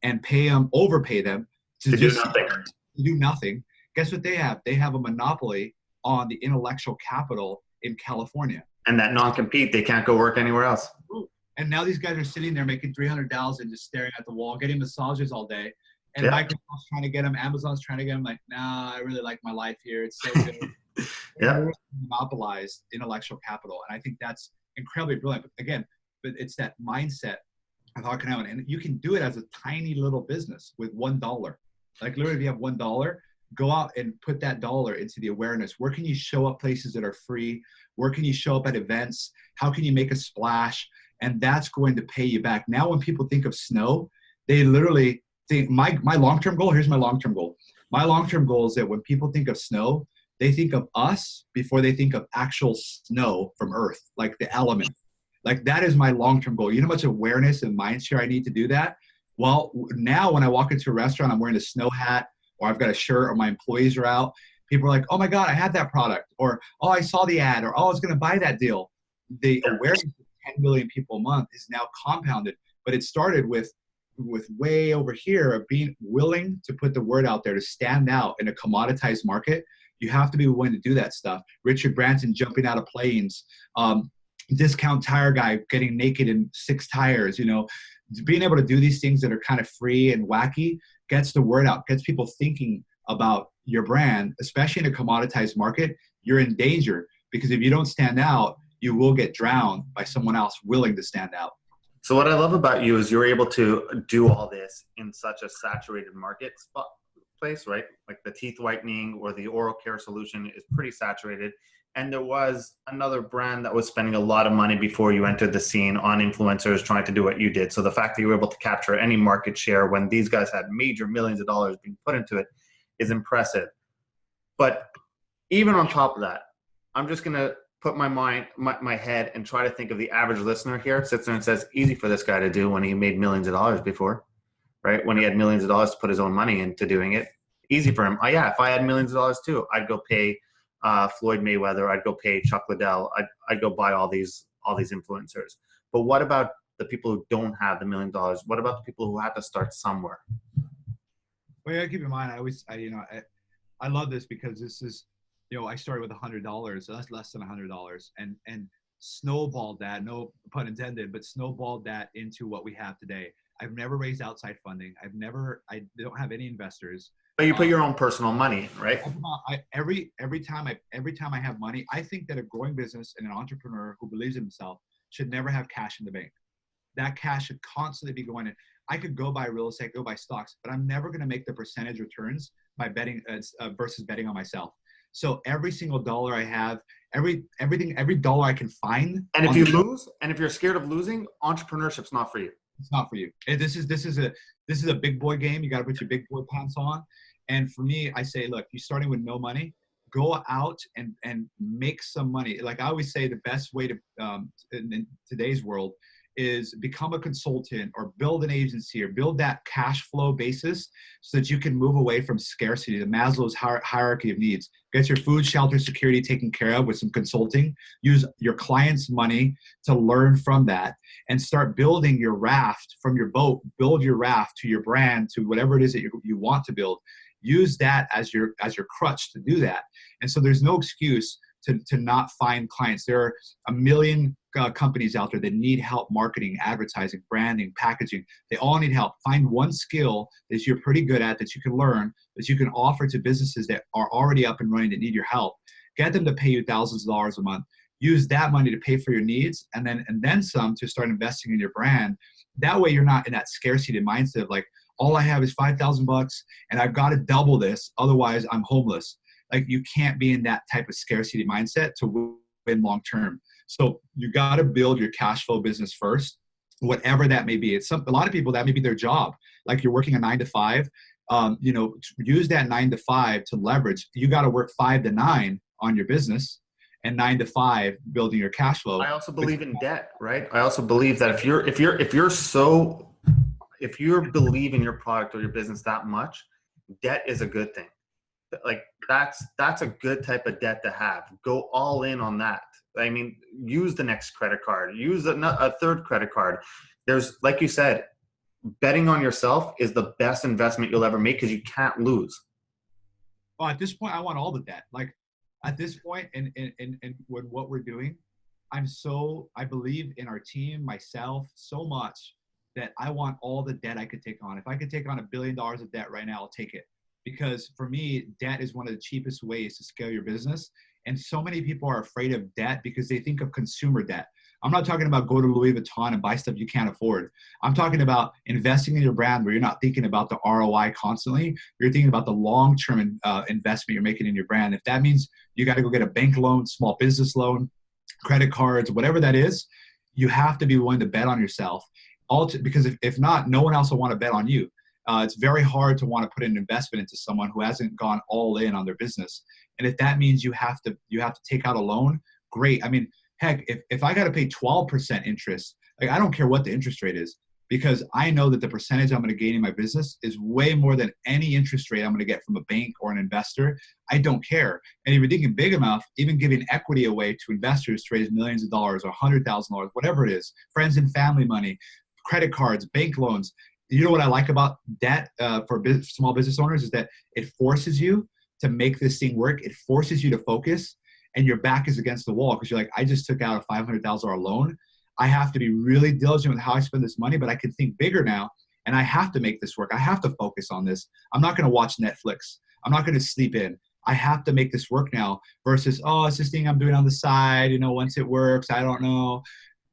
and overpay them to do nothing, guess what they have? They have a monopoly on the intellectual capital in California. And that non-compete, they can't go work anywhere else. And now these guys are sitting there making $300 just staring at the wall, getting massages all day. And yeah. Microsoft's trying to get them, Amazon's trying to get them. Like, nah, I really like my life here. It's so good. Yeah. Monopolized intellectual capital. And I think that's incredibly brilliant. But again, it's that mindset of how can I win? And you can do it as a tiny little business with $1. Like literally, if you have $1, go out and put that dollar into the awareness. Where can you show up places that are free? Where can you show up at events? How can you make a splash? And that's going to pay you back. Now, when people think of SNOW, they literally think my long-term goal. Here's my long-term goal. My long-term goal is that when people think of SNOW, they think of us before they think of actual snow from Earth, like the element. Like that is my long-term goal. You know how much awareness and mind share I need to do that? Well, now when I walk into a restaurant, I'm wearing a snow hat, or I've got a shirt, or my employees are out. People are like, oh my God, I had that product. Or, oh, I saw the ad. Or, oh, I was going to buy that deal. The awareness of 10 million people a month is now compounded. But it started with way over here of being willing to put the word out there to stand out in a commoditized market. You have to be willing to do that stuff. Richard Branson jumping out of planes, discount tire guy getting naked in 6 tires, being able to do these things that are kind of free and wacky gets the word out, gets people thinking about your brand. Especially in a commoditized market, you're in danger, because if you don't stand out, you will get drowned by someone else willing to stand out. So what I love about you is you're able to do all this in such a saturated place, right? Like the teeth whitening or the oral care solution is pretty saturated. And there was another brand that was spending a lot of money before you entered the scene on influencers trying to do what you did. So the fact that you were able to capture any market share when these guys had major millions of dollars being put into it is impressive. But even on top of that, I'm just going to put my head and try to think of the average listener here. Sits there and says, easy for this guy to do when he made millions of dollars before, right? When he had millions of dollars to put his own money into doing it. Easy for him. Oh yeah, if I had millions of dollars too, I'd go pay Floyd Mayweather, I'd go pay Chuck Liddell, I'd go buy all these influencers. But what about the people who don't have the $1 million? What about the people who have to start somewhere? Well, yeah, keep in mind, I love this because this is, I started with $100, so that's less than $100, and snowballed that, no pun intended, but snowballed that into what we have today. I've never raised outside funding. I don't have any investors. But you put your own personal money, right? Every time I have money, I think that a growing business and an entrepreneur who believes in himself should never have cash in the bank. That cash should constantly be going in. I could go buy real estate, go buy stocks, but I'm never going to make the percentage returns by betting versus betting on myself. So every single dollar I have, every dollar I can find. And if you lose, and if you're scared of losing, entrepreneurship's not for you. It's not for you. This is a big boy game. You got to put your big boy pants on. And for me, I say, look, you're starting with no money. Go out and make some money. Like I always say, the best way to in today's world is become a consultant or build an agency or build that cash flow basis so that you can move away from scarcity, the Maslow's hierarchy of needs. Get your food, shelter, security taken care of with some consulting. Use your client's money to learn from that and start building your raft from your boat. Build your raft to your brand, to whatever it is that you want to build. Use that as your crutch to do that. And so there's no excuse to not find clients. There are a million companies out there that need help marketing, advertising, branding, packaging. They all need help. Find one skill that you're pretty good at, that you can learn, that you can offer to businesses that are already up and running that need your help. Get them to pay you thousands of dollars a month. Use that money to pay for your needs and then some to start investing in your brand. That way you're not in that scarcity mindset of like, all I have is $5,000 and I've got to double this, otherwise I'm homeless. Like you can't be in that type of scarcity mindset to win long term. So you got to build your cash flow business first, whatever that may be. A lot of people, that may be their job. Like you're working a 9 to 5. Use that 9 to 5 to leverage. You got to work 5 to 9 on your business and 9 to 5 building your cash flow. I also believe in debt, right? I also believe that if you believe in your product or your business that much, debt is a good thing. Like that's a good type of debt to have. Go all in on that. I mean, use the next credit card, use a third credit card. There's, like you said, betting on yourself is the best investment you'll ever make because you can't lose. Well, at this point, I want all the debt. Like at this point, and with what we're doing, I believe in our team, myself, so much that I want all the debt I could take on. If I could take on $1 billion of debt right now, I'll take it. Because for me, debt is one of the cheapest ways to scale your business. And so many people are afraid of debt because they think of consumer debt. I'm not talking about go to Louis Vuitton and buy stuff you can't afford. I'm talking about investing in your brand where you're not thinking about the ROI constantly. You're thinking about the long-term investment you're making in your brand. If that means you got to go get a bank loan, small business loan, credit cards, whatever that is, you have to be willing to bet on yourself. Because if not, no one else will want to bet on you. It's very hard to want to put an investment into someone who hasn't gone all in on their business. And if that means you have to take out a loan, great. I mean, heck, if I got to pay 12% interest, like I don't care what the interest rate is, because I know that the percentage I'm going to gain in my business is way more than any interest rate I'm going to get from a bank or an investor. I don't care. And if you're thinking big enough, even giving equity away to investors to raise millions of dollars or $100,000, whatever it is, friends and family money, credit cards, bank loans. You know what I like about debt for small business owners is that it forces you to make this thing work. It forces you to focus, and your back is against the wall because you're like, I just took out a $500,000 loan. I have to be really diligent with how I spend this money, but I can think bigger now, and I have to make this work. I have to focus on this. I'm not going to watch Netflix. I'm not going to sleep in. I have to make this work now versus, oh, it's this thing I'm doing on the side. You know, once it works, I don't know.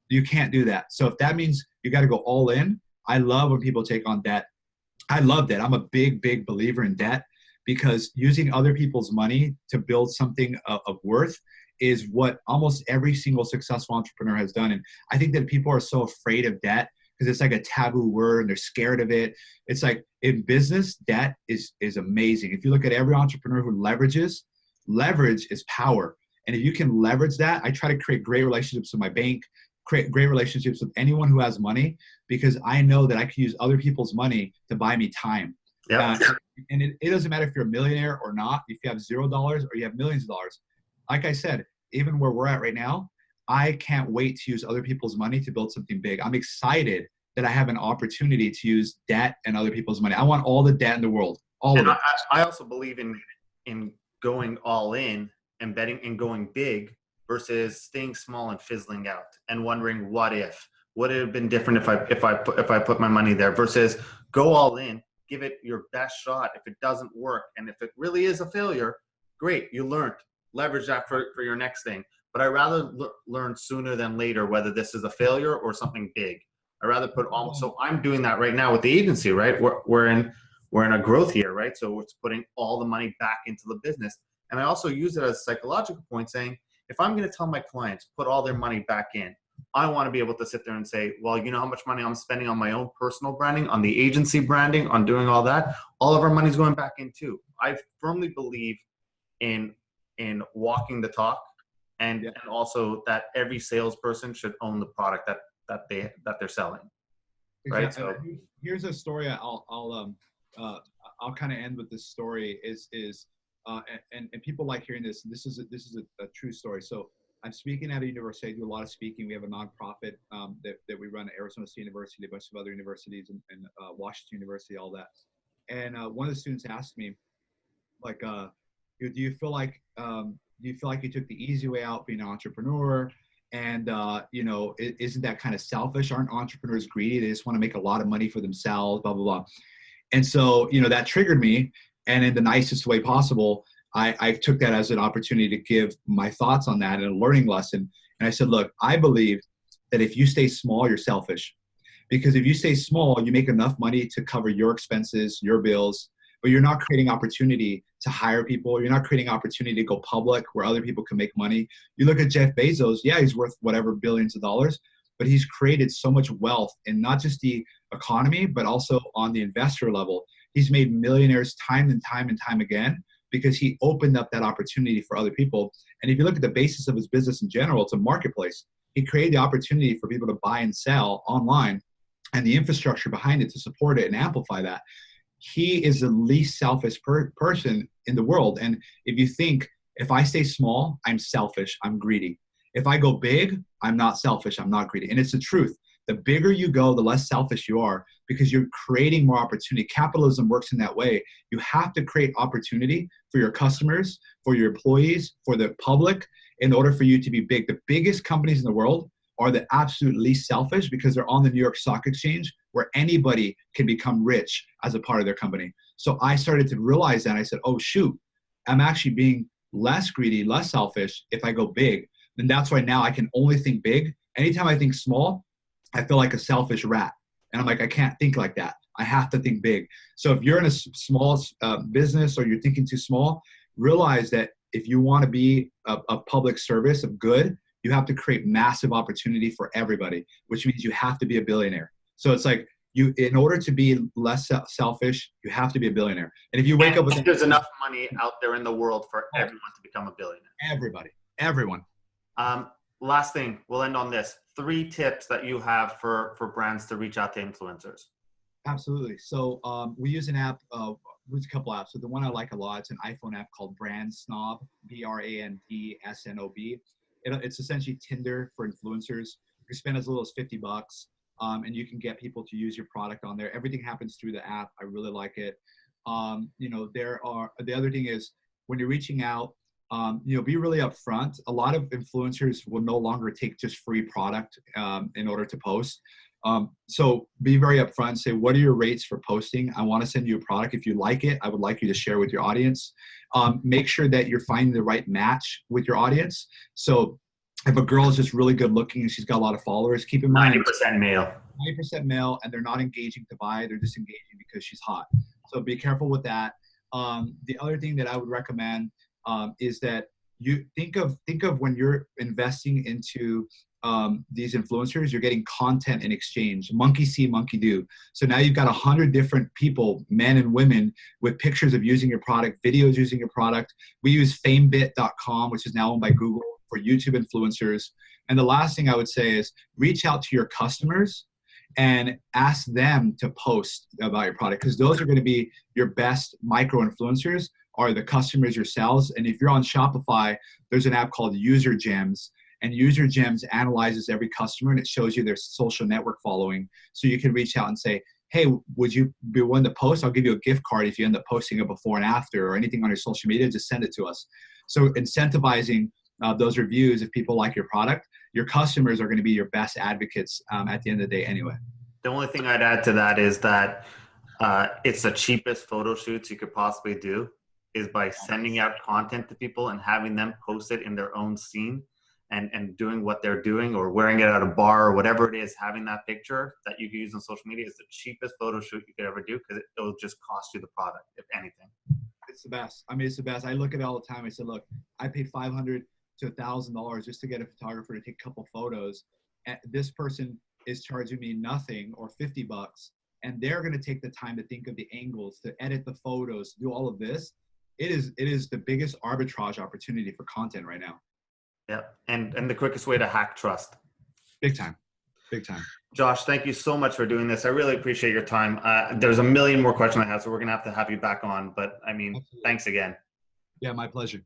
You can't do that. So if that means you got to go all in, I love when people take on debt. I love debt. I'm a big, big believer in debt because using other people's money to build something of worth is what almost every single successful entrepreneur has done. And I think that people are so afraid of debt because it's like a taboo word and they're scared of it. It's like in business, debt is amazing. If you look at every entrepreneur who leverages, leverage is power. And if you can leverage that, I try to create great relationships with my bank, create great relationships with anyone who has money, because I know that I can use other people's money to buy me time. Yeah. And it doesn't matter if you're a millionaire or not, if you have $0 or you have millions of dollars. Like I said, even where we're at right now, I can't wait to use other people's money to build something big. I'm excited that I have an opportunity to use debt and other people's money. I want all the debt in the world, all of it. I also believe in going all in and betting and going big versus staying small and fizzling out and wondering what if. Would it have been different if I put my money there versus go all in, give it your best shot. If it doesn't work and if it really is a failure, great, you learned. Leverage that for your next thing. But I'd rather learn sooner than later whether this is a failure or something big. I'd rather put all. So I'm doing that right now with the agency, right? We're in a growth year, right? So it's putting all the money back into the business. And I also use it as a psychological point saying, if I'm going to tell my clients, put all their money back in, I want to be able to sit there and say, well, you know how much money I'm spending on my own personal branding, on the agency branding, on doing all that? All of our money's going back in too. I firmly believe in walking the talk and also that every salesperson should own the product that they're selling. Right. Exactly. So here's a story I'll kind of end with. This story and people like hearing this. This is a true story. So I'm speaking at a university. I do a lot of speaking. We have a nonprofit that we run at Arizona State University, a bunch of other universities, and Washington University, all that. And one of the students asked me, like, do you feel like you took the easy way out being an entrepreneur? And isn't that kind of selfish? Aren't entrepreneurs greedy? They just want to make a lot of money for themselves, blah blah blah. And so that triggered me. And in the nicest way possible, I took that as an opportunity to give my thoughts on that and a learning lesson. And I said, look, I believe that if you stay small, you're selfish. Because if you stay small, you make enough money to cover your expenses, your bills, but you're not creating opportunity to hire people. You're not creating opportunity to go public where other people can make money. You look at Jeff Bezos, yeah, he's worth whatever billions of dollars, but he's created so much wealth in not just the economy, but also on the investor level. He's made millionaires time and time and time again because he opened up that opportunity for other people. And if you look at the basis of his business in general, it's a marketplace. He created the opportunity for people to buy and sell online and the infrastructure behind it to support it and amplify that. He is the least selfish person in the world. And if you think, if I stay small, I'm selfish, I'm greedy. If I go big, I'm not selfish, I'm not greedy. And it's the truth. The bigger you go, the less selfish you are because you're creating more opportunity. Capitalism works in that way. You have to create opportunity for your customers, for your employees, for the public in order for you to be big. The biggest companies in the world are the absolute least selfish because they're on the New York Stock Exchange where anybody can become rich as a part of their company. So I started to realize that. And I said, oh, shoot, I'm actually being less greedy, less selfish if I go big. And that's why now I can only think big Anytime I think small, I feel like a selfish rat. And I'm like, I can't think like that. I have to think big. So if you're in a small business or you're thinking too small, realize that if you want to be a public service of good, you have to create massive opportunity for everybody, which means you have to be a billionaire. So it's like in order to be less selfish, you have to be a billionaire. And if you wake up with there's enough money out there in the world for everyone to become a billionaire. Everybody, everyone. Last thing, we'll end on this. 3 tips that you have for brands to reach out to influencers. Absolutely. So we use an app, we use a couple apps. So the one I like a lot, it's an iPhone app called Brand Snob, BrandSnob. It's essentially Tinder for influencers. You can spend as little as $50, and you can get people to use your product on there. Everything happens through the app. I really like it. The other thing is when you're reaching out, be really upfront. A lot of influencers will no longer take just free product in order to post. So be very upfront. Say, what are your rates for posting? I want to send you a product. If you like it, I would like you to share with your audience. Make sure that you're finding the right match with your audience. So if a girl is just really good looking and she's got a lot of followers, keep in mind 90% male. 90% male, and they're not engaging to buy. They're just engaging because she's hot. So be careful with that. The other thing that I would recommend is that you think of when you're investing into these influencers, you're getting content in exchange. Monkey see, monkey do. So now you've got 100 different people, men and women, with pictures of using your product, videos using your product. We use famebit.com, which is now owned by Google, for YouTube influencers. And the last thing I would say is reach out to your customers and ask them to post about your product, because those are going to be your best micro influencers, are the customers yourselves. And if you're on Shopify, there's an app called User Gems, and User Gems analyzes every customer and it shows you their social network following. So you can reach out and say, hey, would you be willing to post? I'll give you a gift card if you end up posting a before and after or anything on your social media, just send it to us. So incentivizing those reviews, if people like your product, your customers are going to be your best advocates at the end of the day anyway. The only thing I'd add to that is that it's the cheapest photo shoots you could possibly do is by sending out content to people and having them post it in their own scene and doing what they're doing or wearing it at a bar or whatever it is. Having that picture that you can use on social media is the cheapest photo shoot you could ever do because it'll just cost you the product, if anything. It's the best. I mean, it's the best. I look at it all the time. I said, look, I paid $500 to $1,000 just to get a photographer to take a couple photos. And this person is charging me nothing or $50, and they're going to take the time to think of the angles, to edit the photos, do all of this. It is the biggest arbitrage opportunity for content right now. Yeah, and the quickest way to hack trust. Big time. Big time. Josh, thank you so much for doing this. I really appreciate your time. There's a million more questions I have, so we're going to have you back on. But I mean, Absolutely. Thanks again. Yeah, my pleasure.